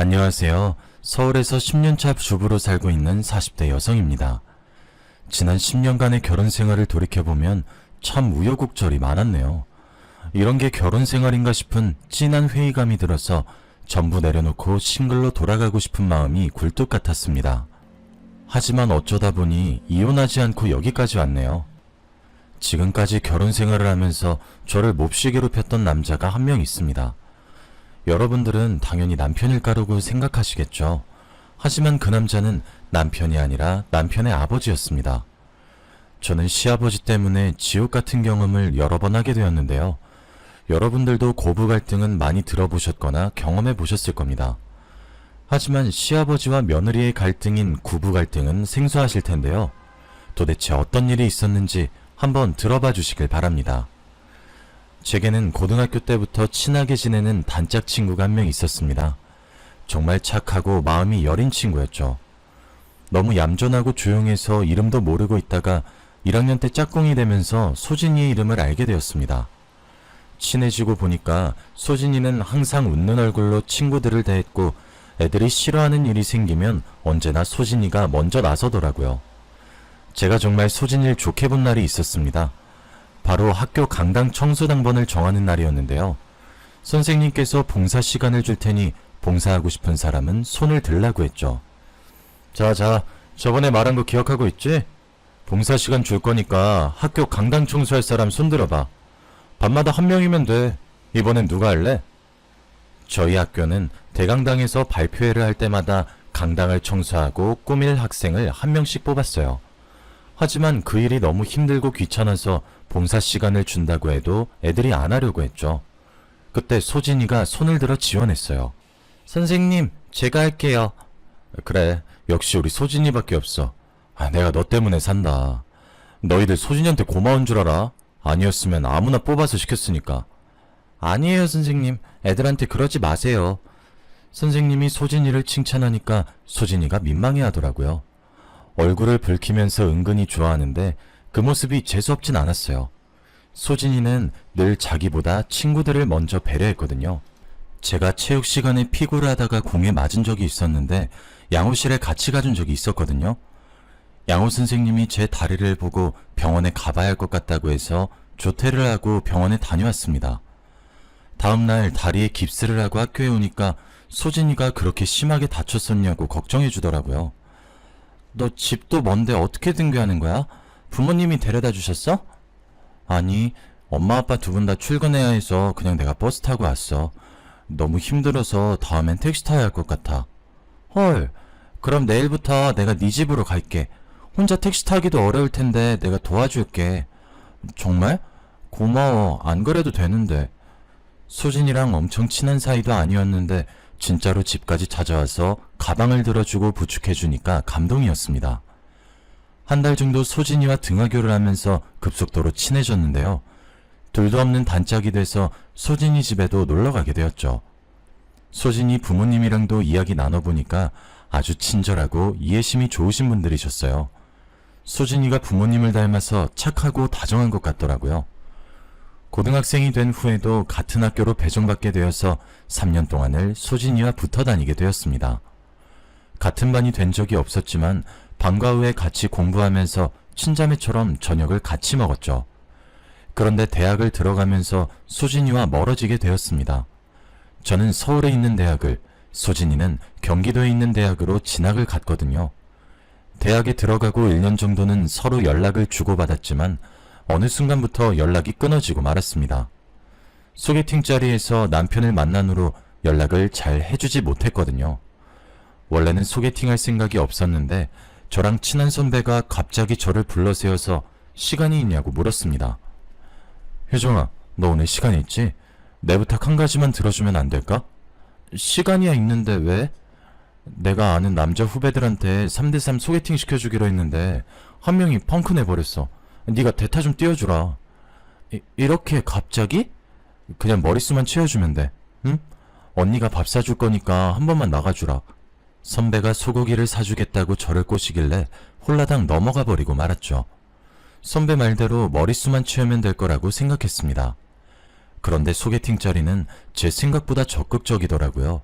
안녕하세요. 서울에서 10년차 주부로 살고 있는 40대 여성입니다. 지난 10년간의 결혼 생활을 돌이켜보면 참 우여곡절이 많았네요. 이런 게 결혼 생활인가 싶은 찐한 회의감이 들어서 전부 내려놓고 싱글로 돌아가고 싶은 마음이 굴뚝 같았습니다. 하지만 어쩌다 보니 이혼하지 않고 여기까지 왔네요. 지금까지 결혼 생활을 하면서 저를 몹시게로 폈던 남자가 한 명 있습니다. 여러분들은 당연히 남편일 거라고 생각하시겠죠. 하지만 그 남자는 남편이 아니라 남편의 아버지였습니다. 저는 시아버지 때문에 지옥 같은 경험을 여러 번 하게 되었는데요. 여러분들도 고부 갈등은 많이 들어보셨거나 경험해 보셨을 겁니다. 하지만 시아버지와 며느리의 갈등인 구부 갈등은 생소하실 텐데요. 도대체 어떤 일이 있었는지 한번 들어봐 주시길 바랍니다. 제게는 고등학교 때부터 친하게 지내는 단짝 친구가 한 명 있었습니다. 정말 착하고 마음이 여린 친구였죠. 너무 얌전하고 조용해서 이름도 모르고 있다가 1학년 때 짝꿍이 되면서 소진이의 이름을 알게 되었습니다. 친해지고 보니까 소진이는 항상 웃는 얼굴로 친구들을 대했고 애들이 싫어하는 일이 생기면 언제나 소진이가 먼저 나서더라고요. 제가 정말 소진이를 좋게 본 날이 있었습니다. 바로 학교 강당 청소당번을 정하는 날이었는데요. 선생님께서 봉사 시간을 줄 테니 봉사하고 싶은 사람은 손을 들라고 했죠. 자, 저번에 말한 거 기억하고 있지? 봉사 시간 줄 거니까 학교 강당 청소할 사람 손 들어봐. 밤마다 한 명이면 돼. 이번엔 누가 할래? 저희 학교는 대강당에서 발표회를 할 때마다 강당을 청소하고 꾸밀 학생을 한 명씩 뽑았어요. 하지만 그 일이 너무 힘들고 귀찮아서 봉사 시간을 준다고 해도 애들이 안 하려고 했죠. 그때 소진이가 손을 들어 지원했어요. 선생님, 제가 할게요. 그래, 역시 우리 소진이밖에 없어. 내가 너 때문에 산다. 너희들 소진이한테 고마운 줄 알아? 아니었으면 아무나 뽑아서 시켰으니까. 아니에요, 선생님. 애들한테 그러지 마세요. 선생님이 소진이를 칭찬하니까 소진이가 민망해 하더라고요. 얼굴을 붉히면서 은근히 좋아하는데 그 모습이 재수없진 않았어요. 소진이는 늘 자기보다 친구들을 먼저 배려했거든요. 제가 체육 시간에 피구를 하다가 공에 맞은 적이 있었는데 양호실에 같이 가준 적이 있었거든요. 양호 선생님이 제 다리를 보고 병원에 가봐야 할 것 같다고 해서 조퇴를 하고 병원에 다녀왔습니다. 다음날 다리에 깁스를 하고 학교에 오니까 소진이가 그렇게 심하게 다쳤었냐고 걱정해 주더라고요. 너 집도 먼데 어떻게 등교하는 거야? 부모님이 데려다 주셨어? 아니, 엄마 아빠 두 분 다 출근해야 해서 그냥 내가 버스 타고 왔어. 너무 힘들어서 다음엔 택시 타야 할 것 같아. 헐, 그럼 내일부터 내가 네 집으로 갈게. 혼자 택시 타기도 어려울 텐데 내가 도와줄게. 정말? 고마워. 안 그래도 되는데. 소진이랑 엄청 친한 사이도 아니었는데 진짜로 집까지 찾아와서 가방을 들어주고 부축해주니까 감동이었습니다. 한 달 정도 소진이와 등하교를 하면서 급속도로 친해졌는데요. 둘도 없는 단짝이 돼서 소진이 집에도 놀러가게 되었죠. 소진이 부모님이랑도 이야기 나눠보니까 아주 친절하고 이해심이 좋으신 분들이셨어요. 소진이가 부모님을 닮아서 착하고 다정한 것 같더라고요. 고등학생이 된 후에도 같은 학교로 배정받게 되어서 3년 동안을 소진이와 붙어 다니게 되었습니다. 같은 반이 된 적이 없었지만 방과 후에 같이 공부하면서 친자매처럼 저녁을 같이 먹었죠. 그런데 대학을 들어가면서 소진이와 멀어지게 되었습니다. 저는 서울에 있는 대학을, 소진이는 경기도에 있는 대학으로 진학을 갔거든요. 대학에 들어가고 1년 정도는 서로 연락을 주고받았지만 어느 순간부터 연락이 끊어지고 말았습니다. 소개팅 자리에서 남편을 만난 후로 연락을 잘 해주지 못했거든요. 원래는 소개팅할 생각이 없었는데 저랑 친한 선배가 갑자기 저를 불러세워서 시간이 있냐고 물었습니다. 혜정아, 너 오늘 시간 있지? 내 부탁 한 가지만 들어주면 안 될까? 시간이야 있는데 왜? 내가 아는 남자 후배들한테 3대3 소개팅 시켜주기로 했는데 한 명이 펑크 내버렸어. 네가 대타 좀 띄워주라. 이렇게 갑자기? 그냥 머릿수만 채워주면 돼. 응? 언니가 밥 사줄 거니까 한 번만 나가주라. 선배가 소고기를 사주겠다고 저를 꼬시길래 홀라당 넘어가 버리고 말았죠. 선배 말대로 머릿수만 채우면 될 거라고 생각했습니다. 그런데 소개팅 자리는 제 생각보다 적극적이더라고요.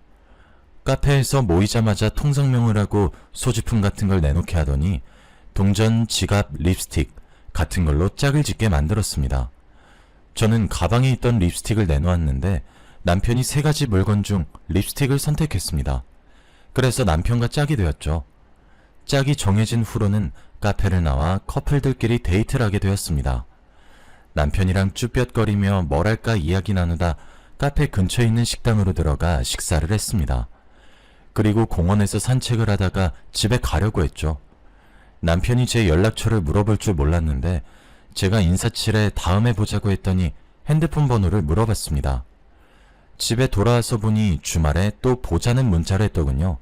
카페에서 모이자마자 통성명을 하고 소지품 같은 걸 내놓게 하더니 동전, 지갑, 립스틱 같은 걸로 짝을 짓게 만들었습니다. 저는 가방에 있던 립스틱을 내놓았는데 남편이 3가지 물건 중 립스틱을 선택했습니다. 그래서 남편과 짝이 되었죠. 짝이 정해진 후로는 카페를 나와 커플들끼리 데이트를 하게 되었습니다. 남편이랑 쭈뼛거리며 뭘 할까 이야기 나누다 카페 근처에 있는 식당으로 들어가 식사를 했습니다. 그리고 공원에서 산책을 하다가 집에 가려고 했죠. 남편이 제 연락처를 물어볼 줄 몰랐는데 제가 인사칠에 다음에 보자고 했더니 핸드폰 번호를 물어봤습니다. 집에 돌아와서 보니 주말에 또 보자는 문자를 했더군요.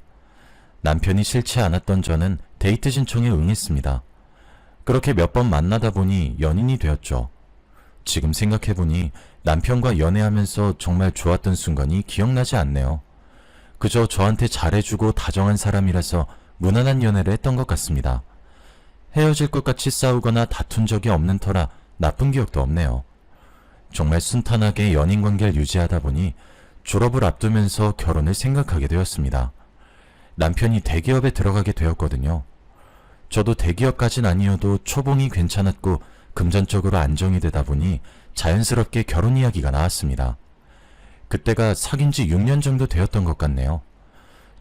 남편이 싫지 않았던 저는 데이트 신청에 응했습니다. 그렇게 몇 번 만나다 보니 연인이 되었죠. 지금 생각해보니 남편과 연애하면서 정말 좋았던 순간이 기억나지 않네요. 그저 저한테 잘해주고 다정한 사람이라서 무난한 연애를 했던 것 같습니다. 헤어질 것 같이 싸우거나 다툰 적이 없는 터라 나쁜 기억도 없네요. 정말 순탄하게 연인관계를 유지하다 보니 졸업을 앞두면서 결혼을 생각하게 되었습니다. 남편이 대기업에 들어가게 되었거든요. 저도 대기업까진 아니어도 초봉이 괜찮았고 금전적으로 안정이 되다 보니 자연스럽게 결혼 이야기가 나왔습니다. 그때가 사귄 지 6년 정도 되었던 것 같네요.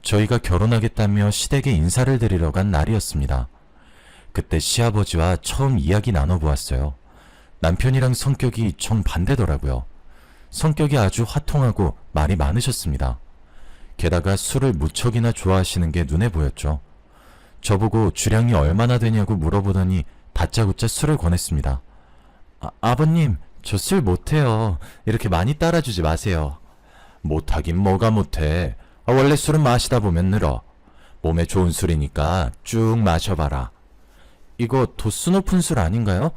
저희가 결혼하겠다며 시댁에 인사를 드리러 간 날이었습니다. 그때 시아버지와 처음 이야기 나눠보았어요. 남편이랑 성격이 정반대더라고요. 성격이 아주 화통하고 말이 많으셨습니다. 게다가 술을 무척이나 좋아하시는 게 눈에 보였죠. 저보고 주량이 얼마나 되냐고 물어보더니 다짜고짜 술을 권했습니다. 아버님, 저 술 못해요. 이렇게 많이 따라주지 마세요. 못하긴 뭐가 못해. 원래 술은 마시다 보면 늘어. 몸에 좋은 술이니까 쭉 마셔봐라. 이거 도수 높은 술 아닌가요?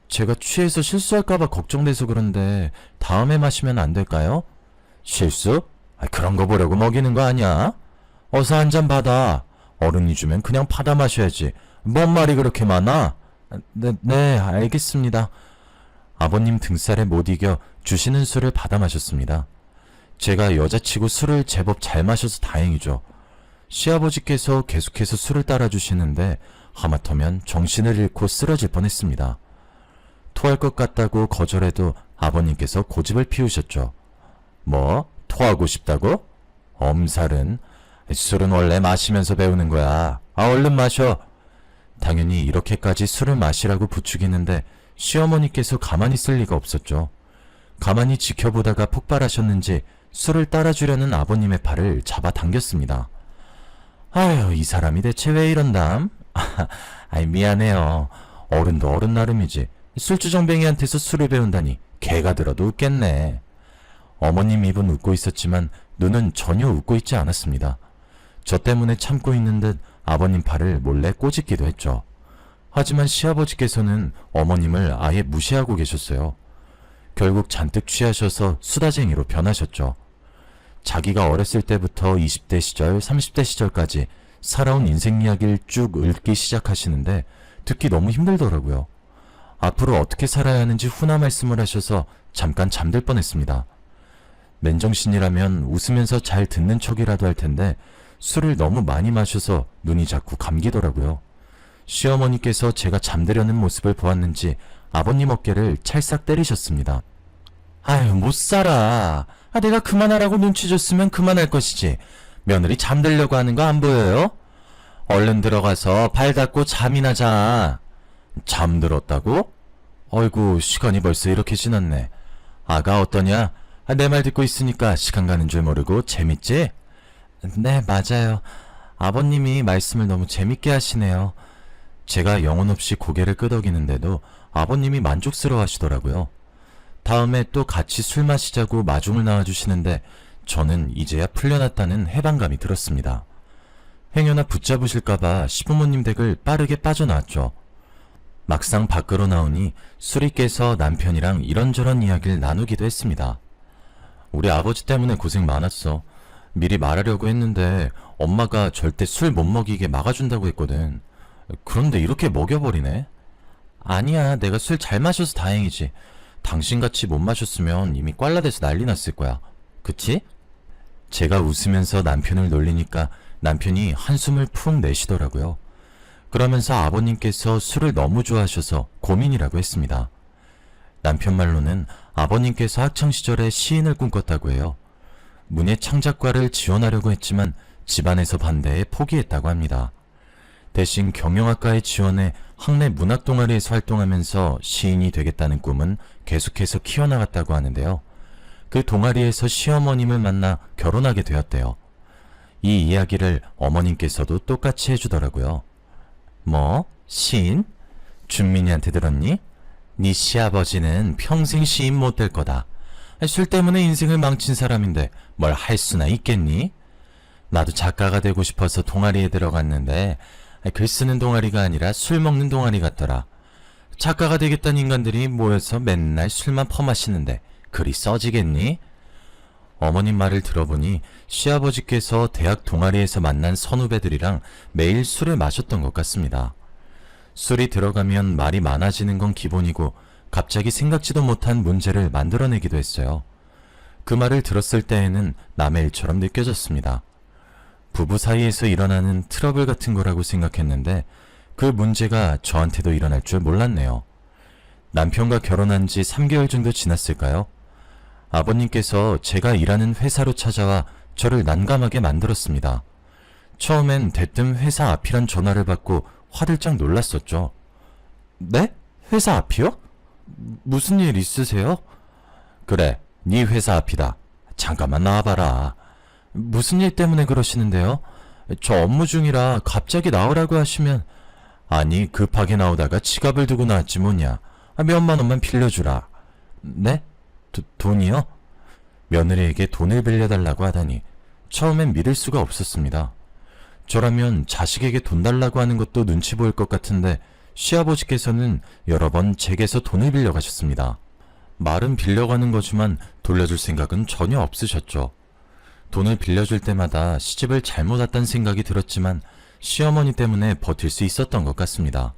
제가 취해서 실수할까봐 걱정돼서 그런데 다음에 마시면 안 될까요? 실수? 그런 거 보려고 먹이는 거 아니야? 어서 한 잔 받아. 어른이 주면 그냥 받아 마셔야지. 뭔 말이 그렇게 많아? 네, 알겠습니다. 아버님 등살에 못 이겨 주시는 술을 받아 마셨습니다. 제가 여자치고 술을 제법 잘 마셔서 다행이죠. 시아버지께서 계속해서 술을 따라주시는데 하마터면 정신을 잃고 쓰러질 뻔했습니다. 토할 것 같다고 거절해도 아버님께서 고집을 피우셨죠. 뭐? 토하고 싶다고? 엄살은? 술은 원래 마시면서 배우는 거야. 얼른 마셔. 당연히 이렇게까지 술을 마시라고 부추기는데 시어머니께서 가만히 있을 리가 없었죠. 가만히 지켜보다가 폭발하셨는지 술을 따라주려는 아버님의 팔을 잡아당겼습니다. 아휴, 이 사람이 대체 왜 이런담? 미안해요. 어른도 어른 나름이지. 술주정뱅이한테서 술을 배운다니 개가 들어도 웃겠네. 어머님 입은 웃고 있었지만 눈은 전혀 웃고 있지 않았습니다. 저 때문에 참고 있는 듯 아버님 팔을 몰래 꼬집기도 했죠. 하지만 시아버지께서는 어머님을 아예 무시하고 계셨어요. 결국 잔뜩 취하셔서 수다쟁이로 변하셨죠. 자기가 어렸을 때부터 20대 시절, 30대 시절까지 살아온 인생 이야기를 쭉 읊기 시작하시는데 듣기 너무 힘들더라고요. 앞으로 어떻게 살아야 하는지 훈화 말씀을 하셔서 잠깐 잠들 뻔했습니다. 맨정신이라면 웃으면서 잘 듣는 척이라도 할 텐데 술을 너무 많이 마셔서 눈이 자꾸 감기더라고요. 시어머니께서 제가 잠들려는 모습을 보았는지 아버님 어깨를 찰싹 때리셨습니다. 아유, 못 살아. 내가 그만하라고 눈치 줬으면 그만할 것이지. 며느리 잠들려고 하는 거 안 보여요? 얼른 들어가서 발 닦고 잠이나 자. 잠들었다고? 어이구, 시간이 벌써 이렇게 지났네. 아가 어떠냐? 내 말 듣고 있으니까 시간 가는 줄 모르고 재밌지? 네, 맞아요. 아버님이 말씀을 너무 재밌게 하시네요. 제가 영혼 없이 고개를 끄덕이는데도 아버님이 만족스러워 하시더라고요. 다음에 또 같이 술 마시자고 마중을 나와주시는데 저는 이제야 풀려났다는 해방감이 들었습니다. 행여나 붙잡으실까봐 시부모님 댁을 빠르게 빠져나왔죠. 막상 밖으로 나오니 술이 깨서 남편이랑 이런저런 이야기를 나누기도 했습니다. 우리 아버지 때문에 고생 많았어. 미리 말하려고 했는데 엄마가 절대 술 못 먹이게 막아준다고 했거든. 그런데 이렇게 먹여버리네. 아니야, 내가 술 잘 마셔서 다행이지. 당신같이 못 마셨으면 이미 꽐라돼서 난리 났을 거야. 그치? 제가 웃으면서 남편을 놀리니까 남편이 한숨을 푹 내쉬더라고요. 그러면서 아버님께서 술을 너무 좋아하셔서 고민이라고 했습니다. 남편 말로는 아버님께서 학창시절에 시인을 꿈꿨다고 해요. 문예 창작과를 지원하려고 했지만 집안에서 반대해 포기했다고 합니다. 대신 경영학과에 지원해 학내 문학동아리에서 활동하면서 시인이 되겠다는 꿈은 계속해서 키워나갔다고 하는데요. 그 동아리에서 시어머님을 만나 결혼하게 되었대요. 이 이야기를 어머님께서도 똑같이 해주더라고요. 뭐? 시인? 준민이한테 들었니? 네 시아버지는 평생 시인 못 될 거다. 술 때문에 인생을 망친 사람인데 뭘 할 수나 있겠니? 나도 작가가 되고 싶어서 동아리에 들어갔는데 글 쓰는 동아리가 아니라 술 먹는 동아리 같더라. 작가가 되겠다는 인간들이 모여서 맨날 술만 퍼마시는데 글이 써지겠니? 어머님 말을 들어보니 시아버지께서 대학 동아리에서 만난 선후배들이랑 매일 술을 마셨던 것 같습니다. 술이 들어가면 말이 많아지는 건 기본이고 갑자기 생각지도 못한 문제를 만들어내기도 했어요. 그 말을 들었을 때에는 남의 일처럼 느껴졌습니다. 부부 사이에서 일어나는 트러블 같은 거라고 생각했는데 그 문제가 저한테도 일어날 줄 몰랐네요. 남편과 결혼한 지 3개월 정도 지났을까요? 아버님께서 제가 일하는 회사로 찾아와 저를 난감하게 만들었습니다. 처음엔 대뜸 회사 앞이란 전화를 받고 화들짝 놀랐었죠. 네? 회사 앞이요? 무슨 일 있으세요? 그래, 네 회사 앞이다. 잠깐만 나와봐라. 무슨 일 때문에 그러시는데요? 저 업무 중이라 갑자기 나오라고 하시면. 아니, 급하게 나오다가 지갑을 두고 나왔지 뭐냐. 몇만 원만 빌려주라. 네? 돈이요? 며느리에게 돈을 빌려달라고 하다니 처음엔 믿을 수가 없었습니다. 저라면 자식에게 돈 달라고 하는 것도 눈치 보일 것 같은데 시아버지께서는 여러 번 제게서 돈을 빌려가셨습니다. 말은 빌려가는 거지만 돌려줄 생각은 전혀 없으셨죠. 돈을 빌려줄 때마다 시집을 잘못 왔다는 생각이 들었지만 시어머니 때문에 버틸 수 있었던 것 같습니다.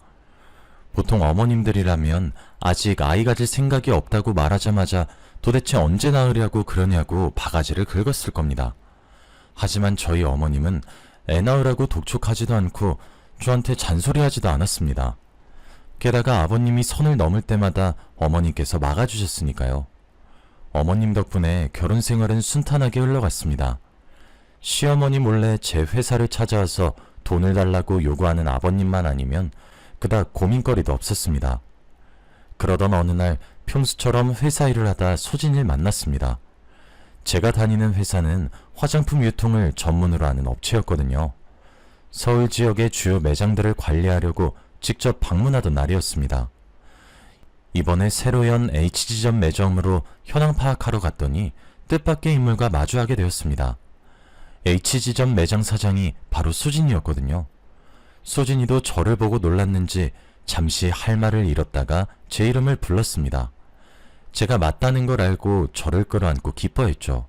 보통 어머님들이라면 아직 아이 가질 생각이 없다고 말하자마자 도대체 언제 낳으려고 그러냐고 바가지를 긁었을 겁니다. 하지만 저희 어머님은 애 낳으라고 독촉하지도 않고 저한테 잔소리하지도 않았습니다. 게다가 아버님이 선을 넘을 때마다 어머님께서 막아주셨으니까요. 어머님 덕분에 결혼 생활은 순탄하게 흘러갔습니다. 시어머니 몰래 제 회사를 찾아와서 돈을 달라고 요구하는 아버님만 아니면 그닥 고민거리도 없었습니다. 그러던 어느 날 평소처럼 회사 일을 하다 소진이를 만났습니다. 제가 다니는 회사는 화장품 유통을 전문으로 하는 업체였거든요. 서울 지역의 주요 매장들을 관리하려고 직접 방문하던 날이었습니다. 이번에 새로 연 H지점 매점으로 현황 파악하러 갔더니 뜻밖의 인물과 마주하게 되었습니다. H지점 매장 사장이 바로 소진이었거든요. 소진이도 저를 보고 놀랐는지 잠시 할 말을 잃었다가 제 이름을 불렀습니다. 제가 맞다는 걸 알고 저를 끌어안고 기뻐했죠.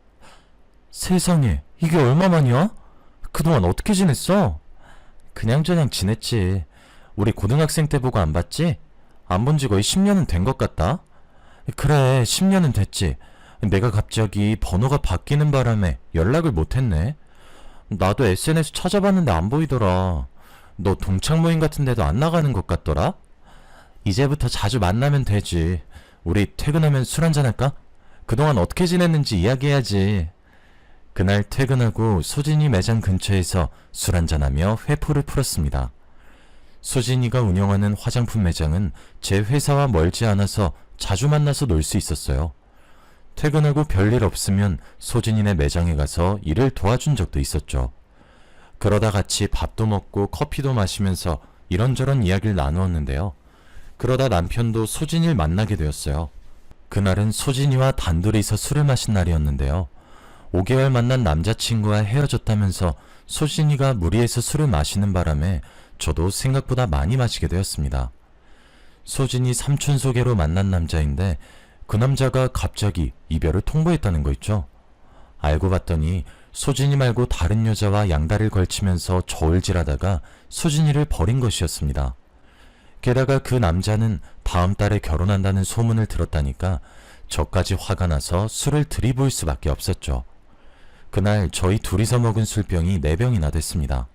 세상에, 이게 얼마만이야? 그동안 어떻게 지냈어? 그냥저냥 지냈지. 우리 고등학생 때 보고 안 봤지? 안 본 지 거의 10년은 된 것 같다. 그래, 10년은 됐지. 내가 갑자기 번호가 바뀌는 바람에 연락을 못했네. 나도 SNS 찾아봤는데 안 보이더라. 너 동창 모임 같은 데도 안 나가는 것 같더라? 이제부터 자주 만나면 되지. 우리 퇴근하면 술 한잔 할까? 그동안 어떻게 지냈는지 이야기해야지. 그날 퇴근하고 소진이 매장 근처에서 술 한잔하며 회포를 풀었습니다. 소진이가 운영하는 화장품 매장은 제 회사와 멀지 않아서 자주 만나서 놀 수 있었어요. 퇴근하고 별일 없으면 소진이네 매장에 가서 일을 도와준 적도 있었죠. 그러다 같이 밥도 먹고 커피도 마시면서 이런저런 이야기를 나누었는데요. 그러다 남편도 소진이를 만나게 되었어요. 그날은 소진이와 단둘이서 술을 마신 날이었는데요. 5개월 만난 남자친구와 헤어졌다면서 소진이가 무리해서 술을 마시는 바람에 저도 생각보다 많이 마시게 되었습니다. 소진이 삼촌 소개로 만난 남자인데 그 남자가 갑자기 이별을 통보했다는 거 있죠. 알고 봤더니 소진이 말고 다른 여자와 양다리를 걸치면서 저울질하다가 소진이를 버린 것이었습니다. 게다가 그 남자는 다음 달에 결혼한다는 소문을 들었다니까 저까지 화가 나서 술을 들이부을 수밖에 없었죠. 그날 저희 둘이서 먹은 술병이 4병이나 됐습니다.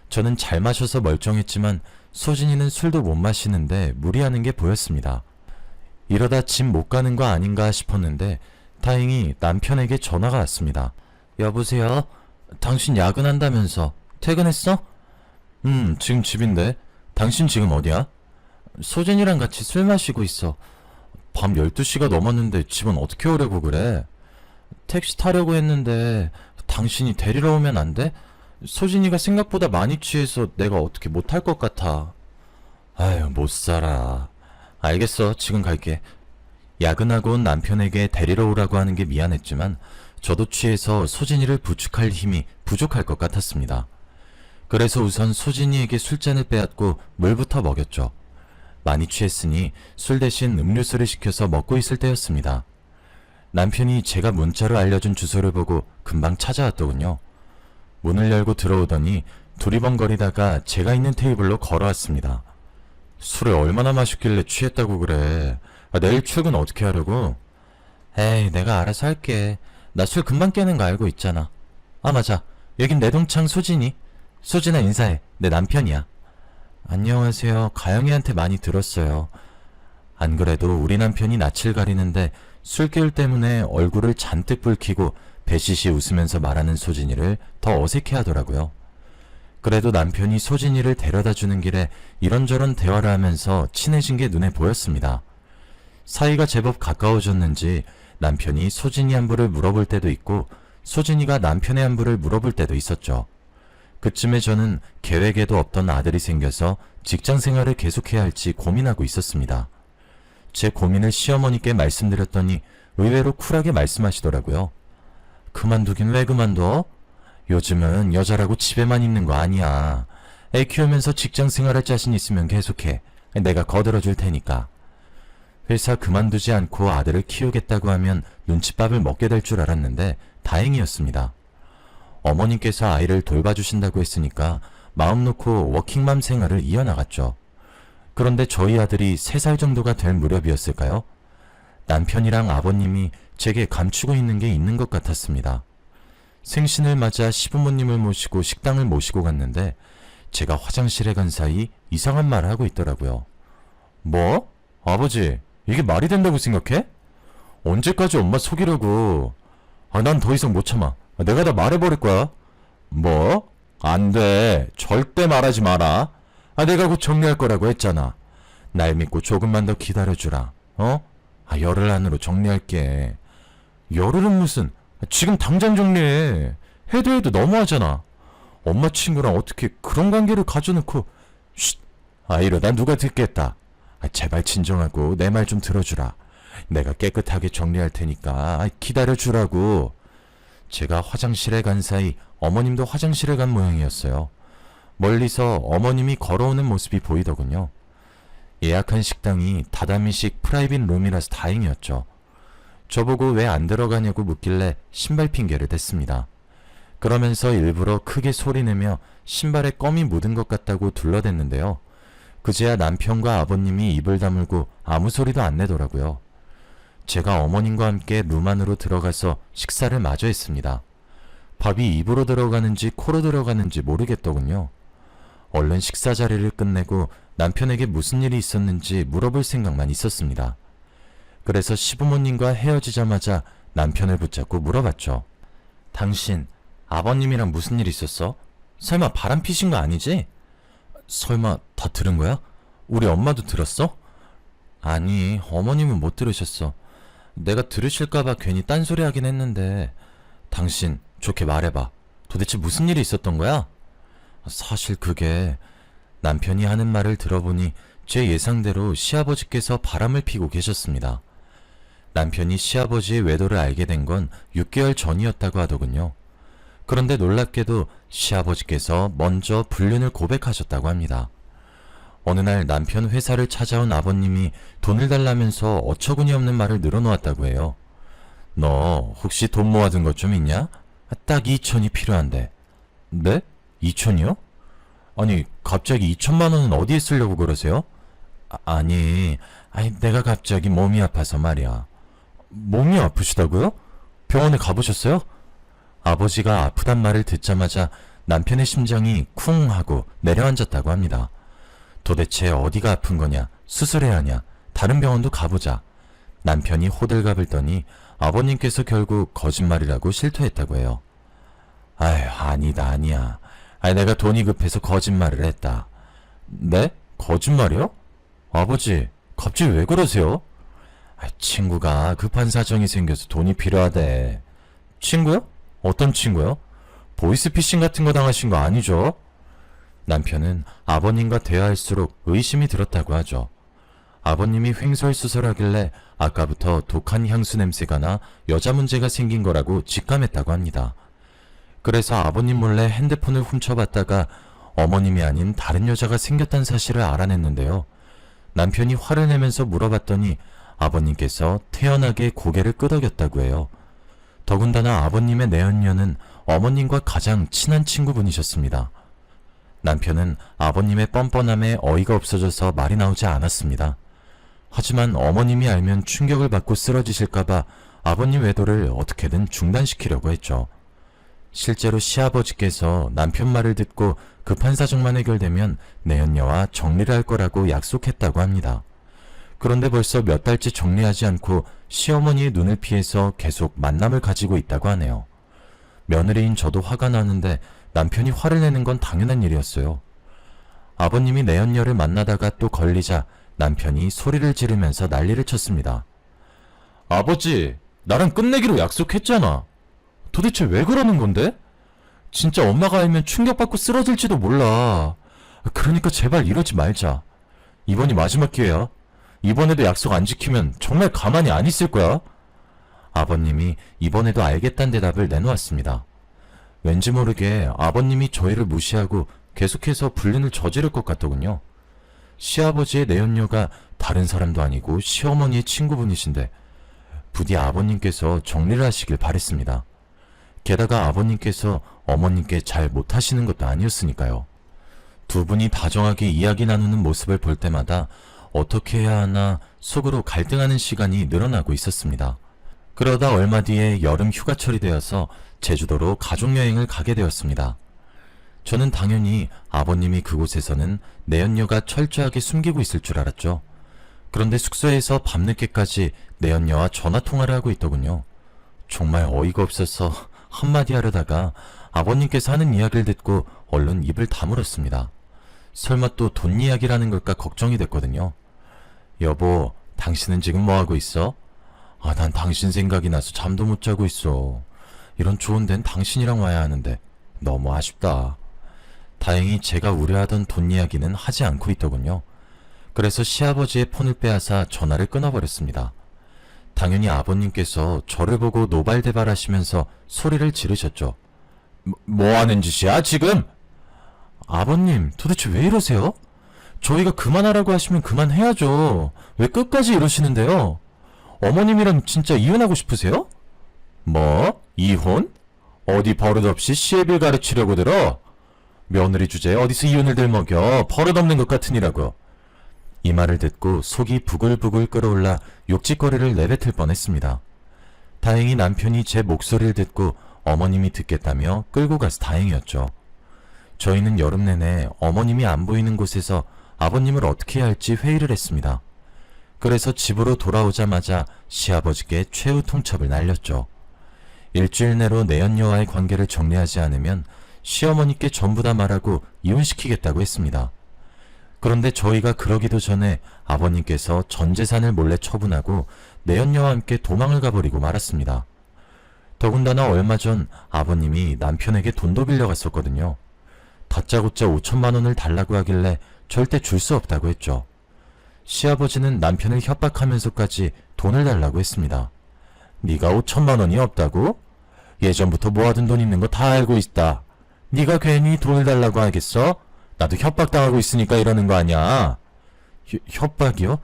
저는 잘 마셔서 멀쩡했지만 소진이는 술도 못 마시는데 무리하는 게 보였습니다. 이러다 집 못 가는 거 아닌가 싶었는데 다행히 남편에게 전화가 왔습니다. 여보세요? 당신 야근한다면서 퇴근했어? 지금 집인데. 당신 지금 어디야? 소진이랑 같이 술 마시고 있어. 밤 12시가 넘었는데 집은 어떻게 오려고 그래? 택시 타려고 했는데 당신이 데리러 오면 안 돼? 소진이가 생각보다 많이 취해서 내가 어떻게 못할 것 같아. 아유, 못 살아. 알겠어, 지금 갈게. 야근하고 온 남편에게 데리러 오라고 하는 게 미안했지만 저도 취해서 소진이를 부축할 힘이 부족할 것 같았습니다. 그래서 우선 소진이에게 술잔을 빼앗고 물부터 먹였죠. 많이 취했으니 술 대신 음료수를 시켜서 먹고 있을 때였습니다. 남편이 제가 문자로 알려준 주소를 보고 금방 찾아왔더군요. 문을 열고 들어오더니 두리번거리다가 제가 있는 테이블로 걸어왔습니다. 술을 얼마나 마셨길래 취했다고 그래. 내일 출근 어떻게 하려고? 에이, 내가 알아서 할게. 나 술 금방 깨는 거 알고 있잖아. 아, 맞아. 여긴 내 동창 소진이. 소진아, 인사해. 내 남편이야. 안녕하세요. 가영이한테 많이 들었어요. 안 그래도 우리 남편이 낯을 가리는데 술기울 때문에 얼굴을 잔뜩 붉히고 배시시 웃으면서 말하는 소진이를 더 어색해 하더라고요. 그래도 남편이 소진이를 데려다 주는 길에 이런저런 대화를 하면서 친해진 게 눈에 보였습니다. 사이가 제법 가까워졌는지 남편이 소진이 안부를 물어볼 때도 있고 소진이가 남편의 안부를 물어볼 때도 있었죠. 그쯤에 저는 계획에도 없던 아들이 생겨서 직장 생활을 계속해야 할지 고민하고 있었습니다. 제 고민을 시어머니께 말씀드렸더니 의외로 쿨하게 말씀하시더라고요. 그만두긴 왜 그만둬? 요즘은 여자라고 집에만 있는 거 아니야. 애 키우면서 직장 생활할 자신 있으면 계속해. 내가 거들어줄 테니까. 회사 그만두지 않고 아들을 키우겠다고 하면 눈칫밥을 먹게 될 줄 알았는데 다행이었습니다. 어머님께서 아이를 돌봐주신다고 했으니까 마음 놓고 워킹맘 생활을 이어나갔죠. 그런데 저희 아들이 3살 정도가 될 무렵이었을까요? 남편이랑 아버님이 제게 감추고 있는 게 있는 것 같았습니다. 생신을 맞아 시부모님을 모시고 식당을 모시고 갔는데 제가 화장실에 간 사이 이상한 말을 하고 있더라고요. 뭐? 아버지, 이게 말이 된다고 생각해? 언제까지 엄마 속이려고? 난 더 이상 못 참아. 내가 다 말해버릴 거야. 뭐? 안 돼. 절대 말하지 마라. 내가 곧 정리할 거라고 했잖아. 날 믿고 조금만 더 기다려주라. 열흘 안으로 정리할게. 열흘은 무슨, 지금 당장 정리해. 해도 너무하잖아. 엄마 친구랑 어떻게 그런 관계를 가져놓고. 쉿. 이러다 누가 듣겠다. 제발 진정하고 내 말 좀 들어주라. 내가 깨끗하게 정리할 테니까 기다려주라고. 제가 화장실에 간 사이 어머님도 화장실에 간 모양이었어요. 멀리서 어머님이 걸어오는 모습이 보이더군요. 예약한 식당이 다다미식 프라이빗 룸이라서 다행이었죠. 저보고 왜 안 들어가냐고 묻길래 신발 핑계를 댔습니다. 그러면서 일부러 크게 소리내며 신발에 껌이 묻은 것 같다고 둘러댔는데요. 그제야 남편과 아버님이 입을 다물고 아무 소리도 안 내더라고요. 제가 어머님과 함께 룸 안으로 들어가서 식사를 마저 했습니다. 밥이 입으로 들어가는지 코로 들어가는지 모르겠더군요. 얼른 식사 자리를 끝내고 남편에게 무슨 일이 있었는지 물어볼 생각만 있었습니다. 그래서 시부모님과 헤어지자마자 남편을 붙잡고 물어봤죠. 당신, 아버님이랑 무슨 일 있었어? 설마 바람 피신 거 아니지? 설마 다 들은 거야? 우리 엄마도 들었어? 아니, 어머님은 못 들으셨어. 내가 들으실까봐 괜히 딴소리 하긴 했는데 당신 좋게 말해봐. 도대체 무슨 일이 있었던 거야? 사실 그게 남편이 하는 말을 들어보니 제 예상대로 시아버지께서 바람을 피고 계셨습니다. 남편이 시아버지의 외도를 알게 된 건 6개월 전이었다고 하더군요. 그런데 놀랍게도 시아버지께서 먼저 불륜을 고백하셨다고 합니다. 어느 날 남편 회사를 찾아온 아버님이 돈을 달라면서 어처구니 없는 말을 늘어놓았다고 해요. 너 혹시 돈 모아둔 것 좀 있냐? 딱 2천이 필요한데. 네? 2천이요? 아니, 갑자기 2천만 원은 어디에 쓰려고 그러세요? 아니, 내가 갑자기 몸이 아파서 말이야. 몸이 아프시다고요? 병원에 가보셨어요? 아버지가 아프단 말을 듣자마자 남편의 심장이 쿵 하고 내려앉았다고 합니다. 도대체 어디가 아픈 거냐? 수술해야 하냐? 다른 병원도 가보자. 남편이 호들갑을 떠니 아버님께서 결국 거짓말이라고 실토했다고 해요. 아휴, 아니다, 아니야. 내가 돈이 급해서 거짓말을 했다. 네? 거짓말이요? 아버지, 갑자기 왜 그러세요? 친구가 급한 사정이 생겨서 돈이 필요하대. 친구요? 어떤 친구요? 보이스피싱 같은 거 당하신 거 아니죠? 남편은 아버님과 대화할수록 의심이 들었다고 하죠. 아버님이 횡설수설하길래 아까부터 독한 향수 냄새가 나 여자 문제가 생긴 거라고 직감했다고 합니다. 그래서 아버님 몰래 핸드폰을 훔쳐봤다가 어머님이 아닌 다른 여자가 생겼다는 사실을 알아냈는데요. 남편이 화를 내면서 물어봤더니 아버님께서 태연하게 고개를 끄덕였다고 해요. 더군다나 아버님의 내연녀는 어머님과 가장 친한 친구분이셨습니다. 남편은 아버님의 뻔뻔함에 어이가 없어져서 말이 나오지 않았습니다. 하지만 어머님이 알면 충격을 받고 쓰러지실까봐 아버님 외도를 어떻게든 중단시키려고 했죠. 실제로 시아버지께서 남편 말을 듣고 급한 사정만 해결되면 내연녀와 정리를 할 거라고 약속했다고 합니다. 그런데 벌써 몇 달째 정리하지 않고 시어머니의 눈을 피해서 계속 만남을 가지고 있다고 하네요. 며느리인 저도 화가 나는데 남편이 화를 내는 건 당연한 일이었어요. 아버님이 내연녀를 만나다가 또 걸리자 남편이 소리를 지르면서 난리를 쳤습니다. 아버지, 나랑 끝내기로 약속했잖아. 도대체 왜 그러는 건데? 진짜 엄마가 알면 충격받고 쓰러질지도 몰라. 그러니까 제발 이러지 말자. 이번이 마지막 기회야. 이번에도 약속 안 지키면 정말 가만히 안 있을 거야. 아버님이 이번에도 알겠다는 대답을 내놓았습니다. 왠지 모르게 아버님이 저희를 무시하고 계속해서 불륜을 저지를 것 같더군요. 시아버지의 내연녀가 다른 사람도 아니고 시어머니의 친구분이신데 부디 아버님께서 정리를 하시길 바랬습니다. 게다가 아버님께서 어머님께 잘 못하시는 것도 아니었으니까요. 두 분이 다정하게 이야기 나누는 모습을 볼 때마다 어떻게 해야 하나 속으로 갈등하는 시간이 늘어나고 있었습니다. 그러다 얼마 뒤에 여름 휴가철이 되어서 제주도로 가족여행을 가게 되었습니다. 저는 당연히 아버님이 그곳에서는 내연녀가 철저하게 숨기고 있을 줄 알았죠. 그런데 숙소에서 밤늦게까지 내연녀와 전화통화를 하고 있더군요. 정말 어이가 없어서 한마디 하려다가 아버님께서 하는 이야기를 듣고 얼른 입을 다물었습니다. 설마 또 돈 이야기라는 걸까 걱정이 됐거든요. 여보, 당신은 지금 뭐하고 있어? 난 당신 생각이 나서 잠도 못 자고 있어. 이런 좋은 데는 당신이랑 와야 하는데 너무 아쉽다. 다행히 제가 우려하던 돈 이야기는 하지 않고 있더군요. 그래서 시아버지의 폰을 빼앗아 전화를 끊어버렸습니다. 당연히 아버님께서 저를 보고 노발대발하시면서 소리를 지르셨죠. 뭐 하는 짓이야 지금? 아버님, 도대체 왜 이러세요? 저희가 그만하라고 하시면 그만해야죠. 왜 끝까지 이러시는데요? 어머님이랑 진짜 이혼하고 싶으세요? 뭐? 이혼? 어디 버릇없이 시애비를 가르치려고 들어? 며느리 주제에 어디서 이혼을 들먹여? 버릇없는 것 같으니라고. 이 말을 듣고 속이 부글부글 끓어올라 욕짓거리를 내뱉을 뻔했습니다. 다행히 남편이 제 목소리를 듣고 어머님이 듣겠다며 끌고 가서 다행이었죠. 저희는 여름 내내 어머님이 안 보이는 곳에서 아버님을 어떻게 해야 할지 회의를 했습니다. 그래서 집으로 돌아오자마자 시아버지께 최후 통첩을 날렸죠. 일주일 내로 내연녀와의 관계를 정리하지 않으면 시어머니께 전부 다 말하고 이혼시키겠다고 했습니다. 그런데 저희가 그러기도 전에 아버님께서 전 재산을 몰래 처분하고 내연녀와 함께 도망을 가버리고 말았습니다. 더군다나 얼마 전 아버님이 남편에게 돈도 빌려갔었거든요. 다짜고짜 5천만 원을 달라고 하길래 절대 줄 수 없다고 했죠. 시아버지는 남편을 협박하면서까지 돈을 달라고 했습니다. 네가 5천만 원이 없다고? 예전부터 모아둔 돈 있는 거 다 알고 있다. 네가 괜히 돈을 달라고 하겠어? 나도 협박당하고 있으니까 이러는 거 아니야. 협박이요?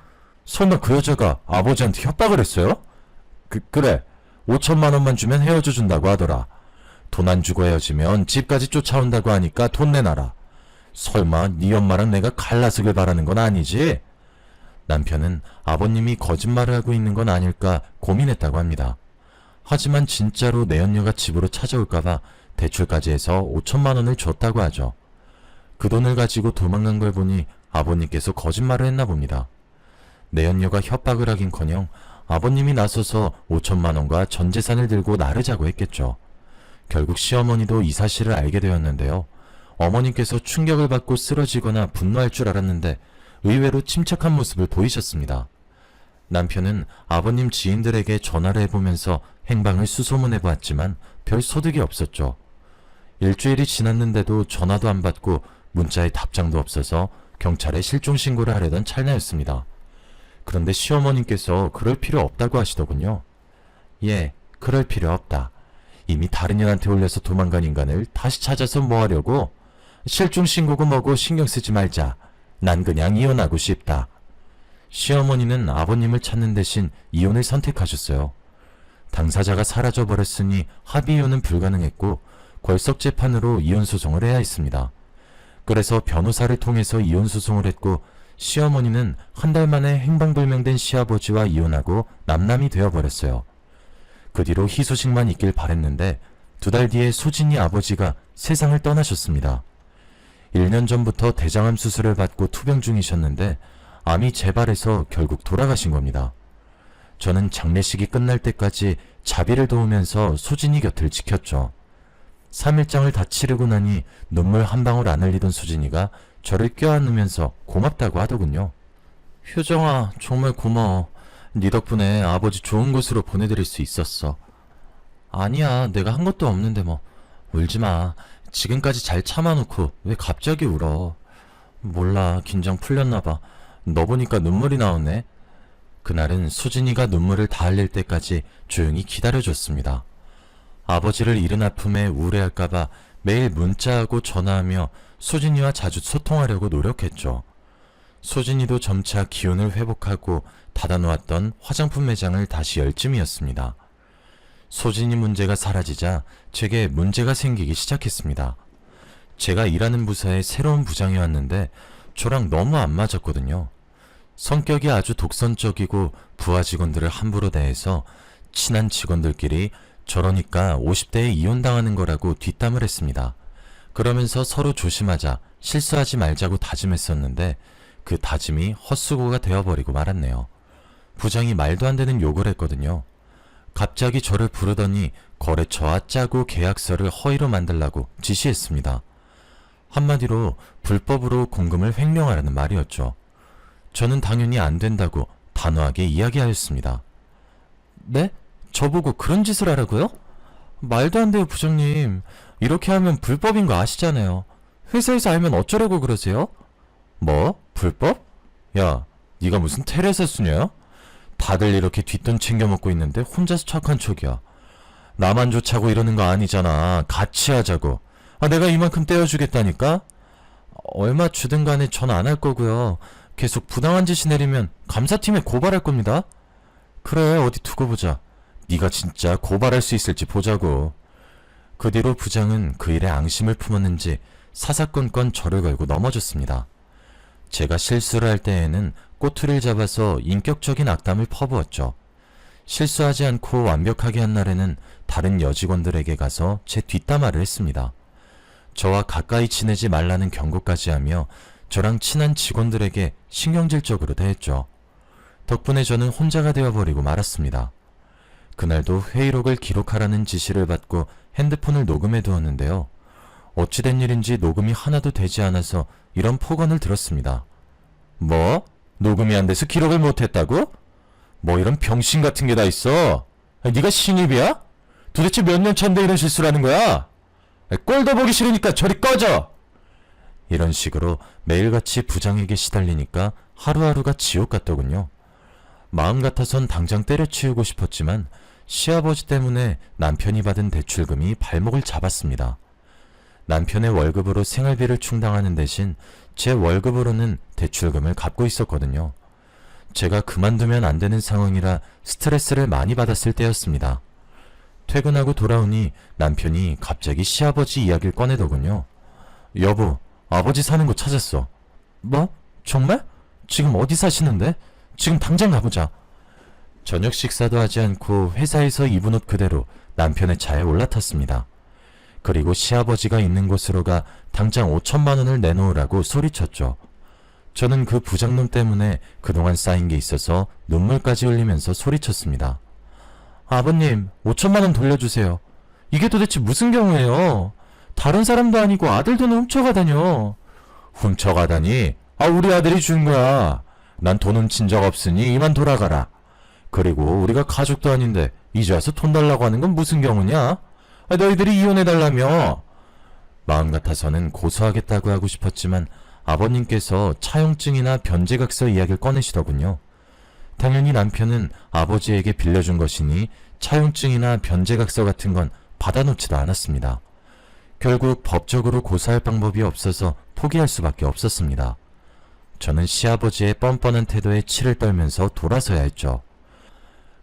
설마 그 여자가 아버지한테 협박을 했어요? 그래. 5천만 원만 주면 헤어져 준다고 하더라. 돈 안 주고 헤어지면 집까지 쫓아온다고 하니까 돈 내놔라. 설마 네 엄마랑 내가 갈라서길 바라는 건 아니지? 남편은 아버님이 거짓말을 하고 있는 건 아닐까 고민했다고 합니다. 하지만 진짜로 내연녀가 집으로 찾아올까봐 대출까지 해서 5천만 원을 줬다고 하죠. 그 돈을 가지고 도망간 걸 보니 아버님께서 거짓말을 했나 봅니다. 내연녀가 협박을 하긴커녕 아버님이 나서서 5천만 원과 전 재산을 들고 나르자고 했겠죠. 결국 시어머니도 이 사실을 알게 되었는데요. 어머님께서 충격을 받고 쓰러지거나 분노할 줄 알았는데 의외로 침착한 모습을 보이셨습니다. 남편은 아버님 지인들에게 전화를 해보면서 행방을 수소문해보았지만 별 소득이 없었죠. 일주일이 지났는데도 전화도 안 받고 문자에 답장도 없어서 경찰에 실종신고를 하려던 찰나였습니다. 그런데 시어머님께서 그럴 필요 없다고 하시더군요. 예, 그럴 필요 없다. 이미 다른 년한테 올려서 도망간 인간을 다시 찾아서 뭐 하려고? 실종신고고 뭐고 신경 쓰지 말자. 난 그냥 이혼하고 싶다. 시어머니는 아버님을 찾는 대신 이혼을 선택하셨어요. 당사자가 사라져버렸으니 합의 이혼은 불가능했고 걸석재판으로 이혼소송을 해야 했습니다. 그래서 변호사를 통해서 이혼소송을 했고 시어머니는 한 달 만에 행방불명된 시아버지와 이혼하고 남남이 되어버렸어요. 그 뒤로 희소식만 있길 바랬는데 2달 뒤에 소진이 아버지가 세상을 떠나셨습니다. 1년 전부터 대장암 수술을 받고 투병 중이셨는데 암이 재발해서 결국 돌아가신 겁니다. 저는 장례식이 끝날 때까지 자비를 도우면서 소진이 곁을 지켰죠. 3일장을 다 치르고 나니 눈물 한 방울 안 흘리던 소진이가 저를 껴안으면서 고맙다고 하더군요. 효정아, 정말 고마워. 네 덕분에 아버지 좋은 곳으로 보내드릴 수 있었어. 아니야, 내가 한 것도 없는데 뭐. 울지마. 지금까지 잘 참아놓고 왜 갑자기 울어. 몰라, 긴장 풀렸나봐. 너 보니까 눈물이 나오네. 그날은 수진이가 눈물을 다 흘릴 때까지 조용히 기다려줬습니다. 아버지를 잃은 아픔에 우울해할까봐 매일 문자하고 전화하며 수진이와 자주 소통하려고 노력했죠. 수진이도 점차 기운을 회복하고 닫아놓았던 화장품 매장을 다시 열 쯤이었습니다. 수진이 문제가 사라지자 제게 문제가 생기기 시작했습니다. 제가 일하는 부서에 새로운 부장이 왔는데 저랑 너무 안 맞았거든요. 성격이 아주 독선적이고 부하 직원들을 함부로 대해서 친한 직원들끼리 저러니까 50대에 이혼당하는 거라고 뒷담을 했습니다. 그러면서 서로 조심하자, 실수하지 말자고 다짐했었는데 그 다짐이 헛수고가 되어버리고 말았네요. 부장이 말도 안 되는 욕을 했거든요. 갑자기 저를 부르더니 거래처와 짜고 계약서를 허위로 만들라고 지시했습니다. 한마디로 불법으로 공금을 횡령하라는 말이었죠. 저는 당연히 안 된다고 단호하게 이야기하였습니다. 네? 저보고 그런 짓을 하라고요? 말도 안 돼요, 부장님. 이렇게 하면 불법인 거 아시잖아요. 회사에서 알면 어쩌려고 그러세요? 뭐? 불법? 야, 네가 무슨 테레사수냐? 다들 이렇게 뒷돈 챙겨 먹고 있는데 혼자서 착한 척이야. 나만 좋자고 이러는 거 아니잖아. 같이 하자고. 내가 이만큼 떼어주겠다니까? 얼마 주든 간에 전 안 할 거고요. 계속 부당한 지시 내리면 감사팀에 고발할 겁니다. 그래, 어디 두고 보자. 네가 진짜 고발할 수 있을지 보자고. 그 뒤로 부장은 그 일에 앙심을 품었는지 사사건건 저를 걸고 넘어졌습니다. 제가 실수를 할 때에는 꼬투리를 잡아서 인격적인 악담을 퍼부었죠. 실수하지 않고 완벽하게 한 날에는 다른 여직원들에게 가서 제 뒷담화를 했습니다. 저와 가까이 지내지 말라는 경고까지 하며 저랑 친한 직원들에게 신경질적으로 대했죠. 덕분에 저는 혼자가 되어버리고 말았습니다. 그날도 회의록을 기록하라는 지시를 받고 핸드폰을 녹음해 두었는데요. 어찌된 일인지 녹음이 하나도 되지 않아서 이런 폭언을 들었습니다. 뭐? 녹음이 안 돼서 기록을 못했다고? 뭐 이런 병신 같은 게 다 있어? 네가 신입이야? 도대체 몇 년 차인데 이런 실수를 하는 거야? 꼴도 보기 싫으니까 저리 꺼져! 이런 식으로 매일같이 부장에게 시달리니까 하루하루가 지옥 같더군요. 마음 같아선 당장 때려치우고 싶었지만 시아버지 때문에 남편이 받은 대출금이 발목을 잡았습니다. 남편의 월급으로 생활비를 충당하는 대신 제 월급으로는 대출금을 갚고 있었거든요. 제가 그만두면 안 되는 상황이라 스트레스를 많이 받았을 때였습니다. 퇴근하고 돌아오니 남편이 갑자기 시아버지 이야기를 꺼내더군요. 여보, 아버지 사는 곳 찾았어. 뭐? 정말? 지금 어디 사시는데? 지금 당장 가보자. 저녁 식사도 하지 않고 회사에서 입은 옷 그대로 남편의 차에 올라탔습니다. 그리고 시아버지가 있는 곳으로 가 당장 5천만 원을 내놓으라고 소리쳤죠. 저는 그 부장놈 때문에 그동안 쌓인 게 있어서 눈물까지 흘리면서 소리쳤습니다. 아버님, 5천만 원 돌려주세요. 이게 도대체 무슨 경우예요? 다른 사람도 아니고 아들 돈을 훔쳐가다뇨. 훔쳐가다니? 우리 아들이 준 거야. 난 돈 훔친 적 없으니 이만 돌아가라. 그리고 우리가 가족도 아닌데 이제 와서 돈 달라고 하는 건 무슨 경우냐? 너희들이 이혼해달라며. 마음 같아서는 고소하겠다고 하고 싶었지만 아버님께서 차용증이나 변제각서 이야기를 꺼내시더군요. 당연히 남편은 아버지에게 빌려준 것이니 차용증이나 변제각서 같은 건 받아놓지도 않았습니다. 결국 법적으로 고소할 방법이 없어서 포기할 수밖에 없었습니다. 저는 시아버지의 뻔뻔한 태도에 치를 떨면서 돌아서야 했죠.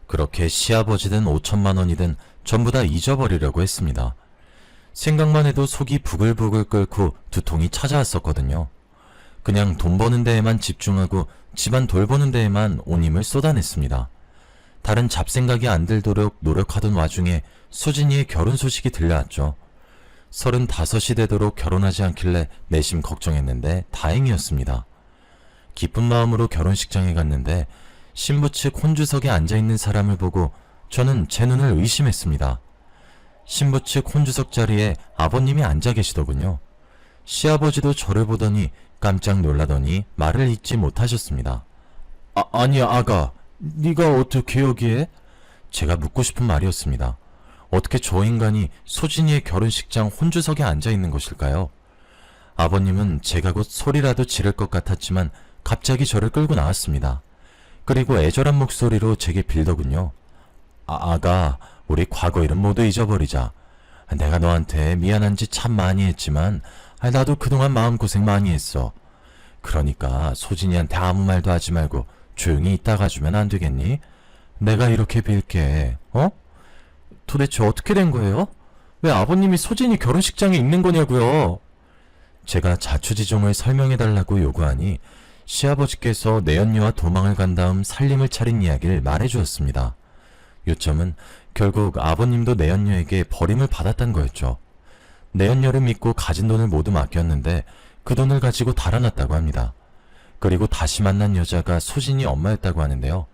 그렇게 시아버지든 5천만 원이든 전부 다 잊어버리려고 했습니다. 생각만 해도 속이 부글부글 끓고 두통이 찾아왔었거든요. 그냥 돈 버는 데에만 집중하고 집안 돌보는 데에만 온 힘을 쏟아냈습니다. 다른 잡생각이 안 들도록 노력하던 와중에 수진이의 결혼 소식이 들려왔죠. 35이 되도록 결혼하지 않길래 내심 걱정했는데 다행이었습니다. 기쁜 마음으로 결혼식장에 갔는데 신부 측 혼주석에 앉아있는 사람을 보고 저는 제 눈을 의심했습니다. 신부 측 혼주석 자리에 아버님이 앉아 계시더군요. 시아버지도 저를 보더니 깜짝 놀라더니 말을 잇지 못하셨습니다. 아니야 아가, 네가 어떻게 여기에? 제가 묻고 싶은 말이었습니다. 어떻게 저 인간이 소진이의 결혼식장 혼주석에 앉아있는 것일까요? 아버님은 제가 곧 소리라도 지를 것 같았지만 갑자기 저를 끌고 나왔습니다. 그리고 애절한 목소리로 제게 빌더군요. 아가, 우리 과거 일은 모두 잊어버리자. 내가 너한테 미안한 짓 참 많이 했지만 나도 그동안 마음고생 많이 했어. 그러니까 소진이한테 아무 말도 하지 말고 조용히 있다가 주면 안 되겠니? 내가 이렇게 빌게. 도대체 어떻게 된 거예요? 왜 아버님이 소진이 결혼식장에 있는 거냐고요? 제가 자초지종을 설명해달라고 요구하니 시아버지께서 내연녀와 도망을 간 다음 살림을 차린 이야기를 말해주었습니다. 요점은 결국 아버님도 내연녀에게 버림을 받았단 거였죠. 내연녀를 믿고 가진 돈을 모두 맡겼는데 그 돈을 가지고 달아났다고 합니다. 그리고 다시 만난 여자가 소진이 엄마였다고 하는데요.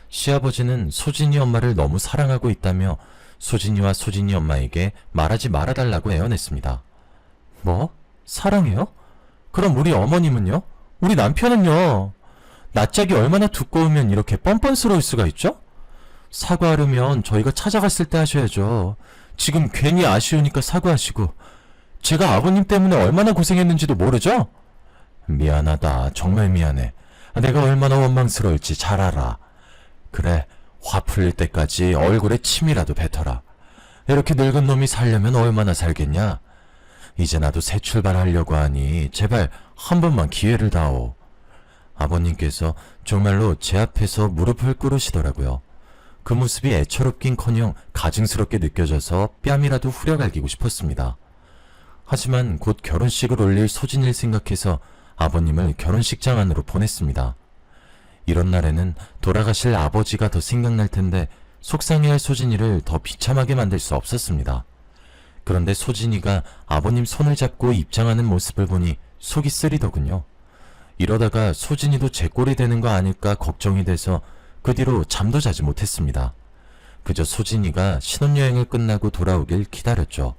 시아버지는 소진이 엄마를 너무 사랑하고 있다며 소진이와 소진이 엄마에게 말하지 말아달라고 애원했습니다. 뭐? 사랑해요? 그럼 우리 어머님은요? 우리 남편은요? 낯짝이 얼마나 두꺼우면 이렇게 뻔뻔스러울 수가 있죠? 사과하려면 저희가 찾아갔을 때 하셔야죠. 지금 괜히 아쉬우니까 사과하시고. 제가 아버님 때문에 얼마나 고생했는지도 모르죠? 미안하다. 정말 미안해. 내가 얼마나 원망스러울지 잘 알아. 그래, 화 풀릴 때까지 얼굴에 침이라도 뱉어라. 이렇게 늙은 놈이 살려면 얼마나 살겠냐? 이제 나도 새 출발하려고 하니 제발 한 번만 기회를 다오. 아버님께서 정말로 제 앞에서 무릎을 꿇으시더라고요. 그 모습이 애처롭긴커녕 가증스럽게 느껴져서 뺨이라도 후려갈기고 싶었습니다. 하지만 곧 결혼식을 올릴 소진이를 생각해서 아버님을 결혼식장 안으로 보냈습니다. 이런 날에는 돌아가실 아버지가 더 생각날 텐데 속상해할 소진이를 더 비참하게 만들 수 없었습니다. 그런데 소진이가 아버님 손을 잡고 입장하는 모습을 보니 속이 쓰리더군요. 이러다가 소진이도 제 꼴이 되는 거 아닐까 걱정이 돼서 그 뒤로 잠도 자지 못했습니다. 그저 소진이가 신혼여행을 끝나고 돌아오길 기다렸죠.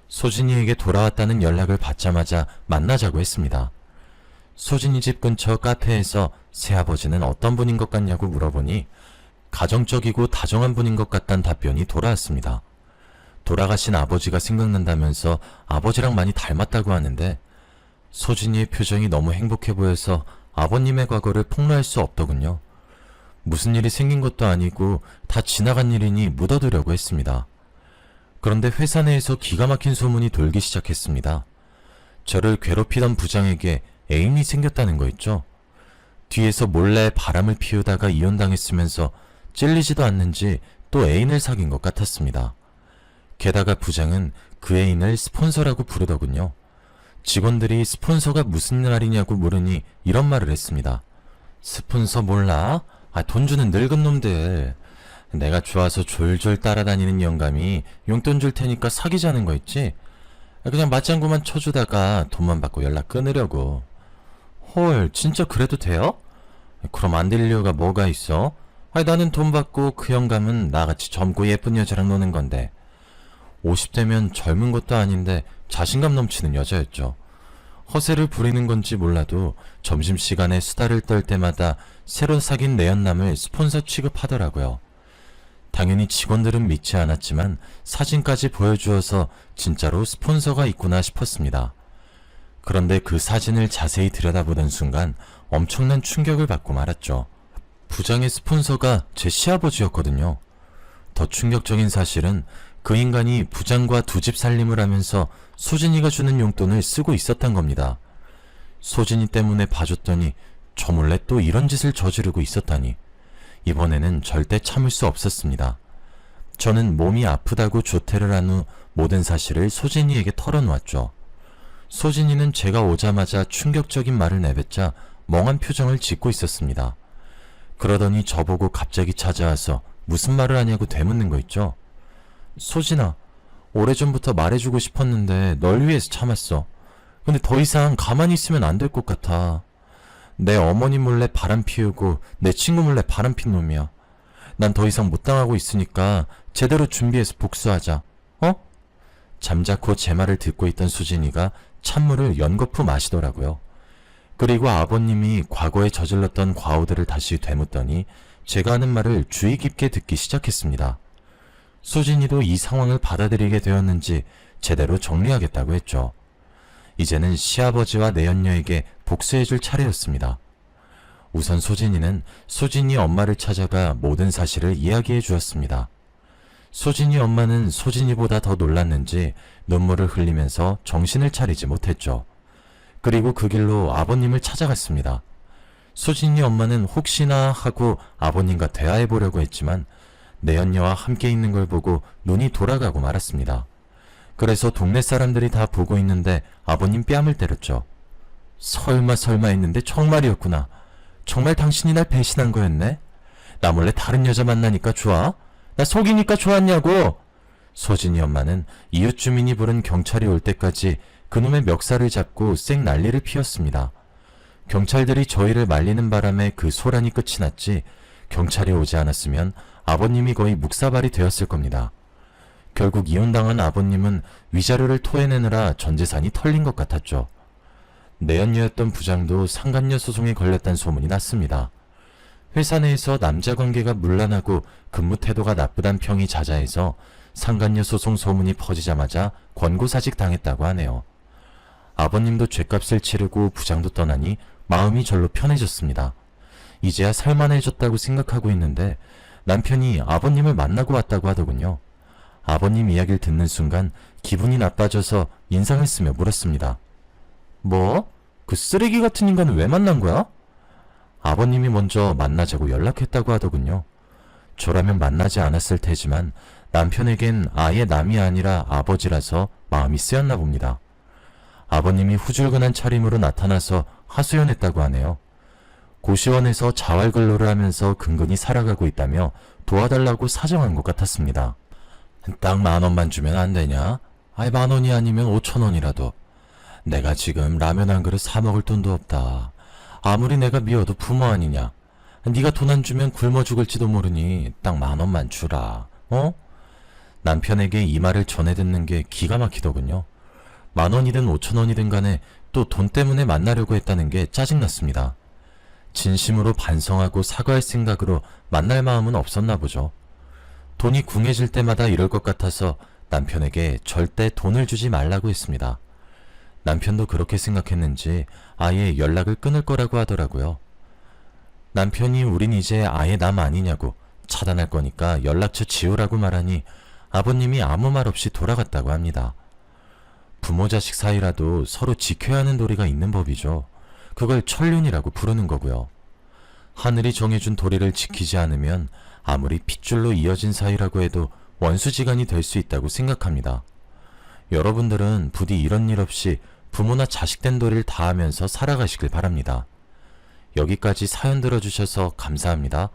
소진이에게 돌아왔다는 연락을 받자마자 만나자고 했습니다. 소진이 집 근처 카페에서 새아버지는 어떤 분인 것 같냐고 물어보니 가정적이고 다정한 분인 것 같다는 답변이 돌아왔습니다. 돌아가신 아버지가 생각난다면서 아버지랑 많이 닮았다고 하는데 소진이의 표정이 너무 행복해 보여서 아버님의 과거를 폭로할 수 없더군요. 무슨 일이 생긴 것도 아니고 다 지나간 일이니 묻어두려고 했습니다. 그런데 회사 내에서 기가 막힌 소문이 돌기 시작했습니다. 저를 괴롭히던 부장에게 애인이 생겼다는 거 있죠. 뒤에서 몰래 바람을 피우다가 이혼당했으면서 찔리지도 않는지 또 애인을 사귄 것 같았습니다. 게다가 부장은 그 애인을 스폰서라고 부르더군요. 직원들이 스폰서가 무슨 말이냐고 물으니 이런 말을 했습니다. 스폰서 몰라? 돈 주는 늙은 놈들. 내가 좋아서 졸졸 따라다니는 영감이 용돈 줄 테니까 사귀자는 거 있지? 그냥 맞장구만 쳐주다가 돈만 받고 연락 끊으려고. 헐, 진짜 그래도 돼요? 그럼 안 될 이유가 뭐가 있어? 나는 돈 받고 그 영감은 나같이 젊고 예쁜 여자랑 노는 건데. 50대면 젊은 것도 아닌데 자신감 넘치는 여자였죠. 허세를 부리는 건지 몰라도 점심시간에 수다를 떨 때마다 새로 사귄 내연남을 스폰서 취급하더라고요. 당연히 직원들은 믿지 않았지만 사진까지 보여주어서 진짜로 스폰서가 있구나 싶었습니다. 그런데 그 사진을 자세히 들여다보던 순간 엄청난 충격을 받고 말았죠. 부장의 스폰서가 제 시아버지였거든요. 더 충격적인 사실은 그 인간이 부장과 두 집 살림을 하면서 소진이가 주는 용돈을 쓰고 있었단 겁니다. 소진이 때문에 봐줬더니 저 몰래 또 이런 짓을 저지르고 있었다니. 이번에는 절대 참을 수 없었습니다. 저는 몸이 아프다고 조퇴를 한 후 모든 사실을 소진이에게 털어놓았죠. 소진이는 제가 오자마자 충격적인 말을 내뱉자 멍한 표정을 짓고 있었습니다. 그러더니 저보고 갑자기 찾아와서 무슨 말을 하냐고 되묻는 거 있죠. 소진아, 오래전부터 말해주고 싶었는데 널 위해서 참았어. 근데 더 이상 가만히 있으면 안 될 것 같아. 내 어머니 몰래 바람 피우고 내 친구 몰래 바람 핀 놈이야. 난 더 이상 못 당하고 있으니까 제대로 준비해서 복수하자. 어? 잠자코 제 말을 듣고 있던 수진이가 찬물을 연거푸 마시더라고요. 그리고 아버님이 과거에 저질렀던 과오들을 다시 되묻더니 제가 하는 말을 주의 깊게 듣기 시작했습니다. 수진이도 이 상황을 받아들이게 되었는지 제대로 정리하겠다고 했죠. 이제는 시아버지와 내연녀에게 복수해줄 차례였습니다. 우선 소진이는 소진이 엄마를 찾아가 모든 사실을 이야기해 주었습니다. 소진이 엄마는 소진이보다 더 놀랐는지 눈물을 흘리면서 정신을 차리지 못했죠. 그리고 그 길로 아버님을 찾아갔습니다. 소진이 엄마는 혹시나 하고 아버님과 대화해 보려고 했지만 내연녀와 함께 있는 걸 보고 눈이 돌아가고 말았습니다. 그래서 동네 사람들이 다 보고 있는데 아버님 뺨을 때렸죠. 설마 했는데 정말이었구나. 정말 당신이 날 배신한 거였네? 나 몰래 다른 여자 만나니까 좋아? 나 속이니까 좋았냐고! 소진이 엄마는 이웃 주민이 부른 경찰이 올 때까지 그놈의 멱살을 잡고 쌩 난리를 피웠습니다. 경찰들이 저희를 말리는 바람에 그 소란이 끝이 났지 경찰이 오지 않았으면 아버님이 거의 묵사발이 되었을 겁니다. 결국 이혼당한 아버님은 위자료를 토해내느라 전 재산이 털린 것 같았죠. 내연녀였던 부장도 상간녀 소송에 걸렸다는 소문이 났습니다. 회사 내에서 남자 관계가 문란하고 근무 태도가 나쁘단 평이 자자해서 상간녀 소송 소문이 퍼지자마자 권고사직 당했다고 하네요. 아버님도 죗값을 치르고 부장도 떠나니 마음이 절로 편해졌습니다. 이제야 살만해졌다고 생각하고 있는데 남편이 아버님을 만나고 왔다고 하더군요. 아버님 이야기를 듣는 순간 기분이 나빠져서 인상을 쓰며 물었습니다. 뭐? 그 쓰레기 같은 인간은 왜 만난 거야? 아버님이 먼저 만나자고 연락했다고 하더군요. 저라면 만나지 않았을 테지만 남편에겐 아예 남이 아니라 아버지라서 마음이 쓰였나 봅니다. 아버님이 후줄근한 차림으로 나타나서 하소연했다고 하네요. 고시원에서 자활근로를 하면서 근근히 살아가고 있다며 도와달라고 사정한 것 같았습니다. 딱 10,000원만 주면 안 되냐? 10,000원이 아니면 5,000원이라도. 내가 지금 라면 한 그릇 사 먹을 돈도 없다. 아무리 내가 미워도 부모 아니냐. 네가 돈 안 주면 굶어 죽을지도 모르니 딱 10,000원만 주라. 어? 남편에게 이 말을 전해 듣는 게 기가 막히더군요. 10,000원이든 5,000원이든 간에 또 돈 때문에 만나려고 했다는 게 짜증났습니다. 진심으로 반성하고 사과할 생각으로 만날 마음은 없었나 보죠. 돈이 궁해질 때마다 이럴 것 같아서 남편에게 절대 돈을 주지 말라고 했습니다. 남편도 그렇게 생각했는지 아예 연락을 끊을 거라고 하더라고요. 남편이 우린 이제 아예 남 아니냐고 차단할 거니까 연락처 지우라고 말하니 아버님이 아무 말 없이 돌아갔다고 합니다. 부모 자식 사이라도 서로 지켜야 하는 도리가 있는 법이죠. 그걸 천륜이라고 부르는 거고요. 하늘이 정해준 도리를 지키지 않으면 아무리 핏줄로 이어진 사이라고 해도 원수지간이 될 수 있다고 생각합니다. 여러분들은 부디 이런 일 없이 부모나 자식된 도리를 다하면서 살아가시길 바랍니다. 여기까지 사연 들어주셔서 감사합니다.